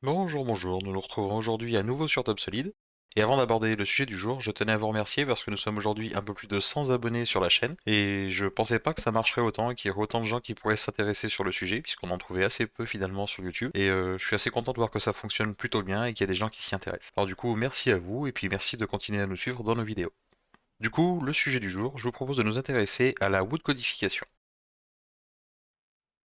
Bonjour, bonjour, nous nous retrouvons aujourd'hui à nouveau sur Top Solid. Et avant d'aborder le sujet du jour, je tenais à vous remercier parce que nous sommes aujourd'hui un peu plus de 100 abonnés sur la chaîne et je pensais pas que ça marcherait autant et qu'il y aurait autant de gens qui pourraient s'intéresser sur le sujet puisqu'on en trouvait assez peu finalement sur YouTube et je suis assez content de voir que ça fonctionne plutôt bien et qu'il y a des gens qui s'y intéressent. Alors du coup, merci à vous et puis merci de continuer à nous suivre dans nos vidéos. Du coup, le sujet du jour, je vous propose de nous intéresser à la wood codification.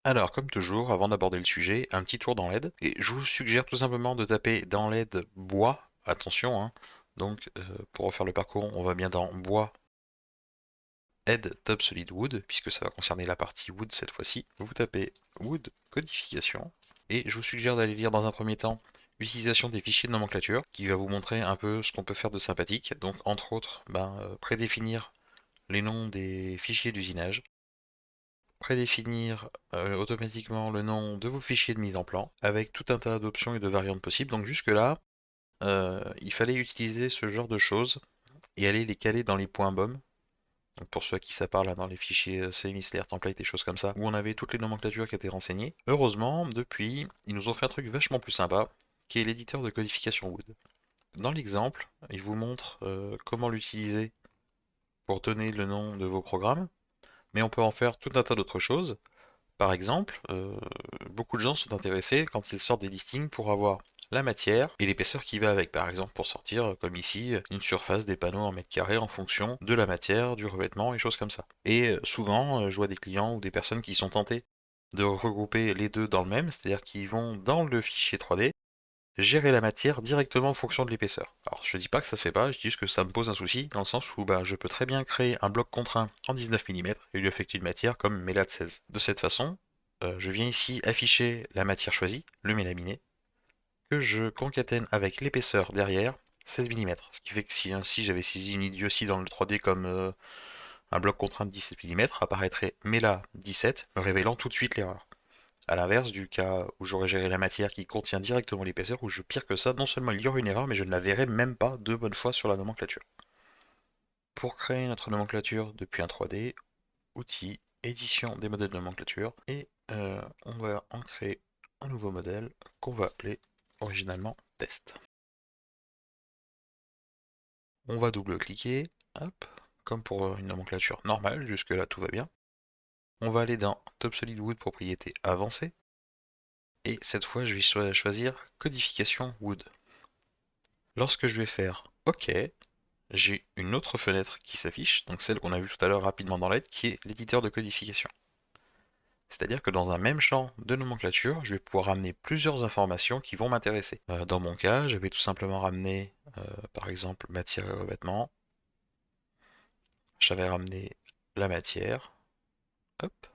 Alors, comme toujours, avant d'aborder le sujet, un petit tour dans l'aide. Et je vous suggère tout simplement de taper dans l'aide bois. Attention, hein. Donc, pour refaire le parcours, on va bien dans bois, aide top solid wood, puisque ça va concerner la partie wood cette fois-ci. Vous tapez wood codification. Et je vous suggère d'aller lire dans un premier temps utilisation des fichiers de nomenclature, qui va vous montrer un peu ce qu'on peut faire de sympathique. Donc, entre autres, prédéfinir les noms des fichiers d'usinage, prédéfinir automatiquement le nom de vos fichiers de mise en plan, avec tout un tas d'options et de variantes possibles. Donc jusque-là, il fallait utiliser ce genre de choses et aller les caler dans les points BOM. Donc pour ceux à qui ça parle, là, dans les fichiers CMySlayer, template, des choses comme ça, où on avait toutes les nomenclatures qui étaient renseignées. Heureusement, depuis, ils nous ont fait un truc vachement plus sympa, qui est l'éditeur de codification Wood. Dans l'exemple, il vous montre comment l'utiliser pour donner le nom de vos programmes, mais on peut en faire tout un tas d'autres choses. Par exemple, beaucoup de gens sont intéressés quand ils sortent des listings pour avoir la matière et l'épaisseur qui va avec. Par exemple, pour sortir, comme ici, une surface des panneaux en mètres carrés en fonction de la matière, du revêtement et choses comme ça. Et souvent, je vois des clients ou des personnes qui sont tentés de regrouper les deux dans le même, c'est-à-dire qu'ils vont dans le fichier 3D gérer la matière directement en fonction de l'épaisseur. Alors je dis pas que ça se fait pas, je dis juste que ça me pose un souci, dans le sens où je peux très bien créer un bloc contraint en 19 mm et lui affecter une matière comme Mélat 16. De cette façon, je viens ici afficher la matière choisie, le mélaminé, que je concatène avec l'épaisseur derrière, 16 mm. Ce qui fait que si ainsi j'avais saisi une idiotie dans le 3D comme un bloc contraint de 17 mm, apparaîtrait Mélat 17, me révélant tout de suite l'erreur. À l'inverse du cas où j'aurais géré la matière qui contient directement l'épaisseur, où pire que ça, non seulement il y aurait une erreur, mais je ne la verrai même pas de bonne foi sur la nomenclature. Pour créer notre nomenclature depuis un 3D, outils, édition des modèles de nomenclature, et on va en créer un nouveau modèle qu'on va appeler originalement test. On va double-cliquer, hop, comme pour une nomenclature normale, jusque là tout va bien. On va aller dans Top Solid Wood propriété avancée, et cette fois je vais choisir codification Wood. Lorsque je vais faire OK, j'ai une autre fenêtre qui s'affiche, donc celle qu'on a vue tout à l'heure rapidement dans l'aide, qui est l'éditeur de codification. C'est-à-dire que dans un même champ de nomenclature, je vais pouvoir ramener plusieurs informations qui vont m'intéresser. Dans mon cas, je vais tout simplement ramener, par exemple, matière et revêtement. J'avais ramené la matière. Hop.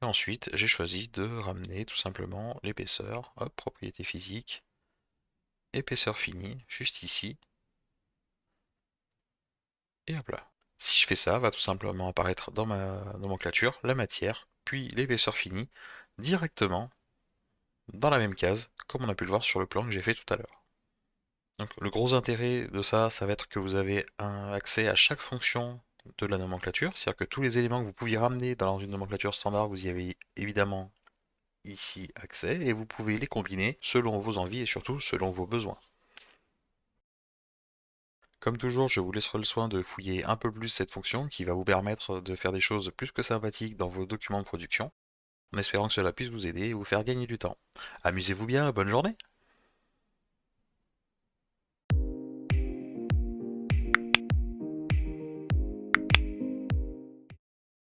Et ensuite, j'ai choisi de ramener tout simplement l'épaisseur. Hop, propriété physique. Épaisseur finie, juste ici. Et hop là. Si je fais ça, va tout simplement apparaître dans ma nomenclature la matière, puis l'épaisseur finie, directement dans la même case, comme on a pu le voir sur le plan que j'ai fait tout à l'heure. Donc le gros intérêt de ça, ça va être que vous avez un accès à chaque fonction de la nomenclature, c'est-à-dire que tous les éléments que vous pouviez ramener dans une nomenclature standard, vous y avez évidemment ici accès, et vous pouvez les combiner selon vos envies et surtout selon vos besoins. Comme toujours, je vous laisserai le soin de fouiller un peu plus cette fonction qui va vous permettre de faire des choses plus que sympathiques dans vos documents de production, en espérant que cela puisse vous aider et vous faire gagner du temps. Amusez-vous bien, bonne journée!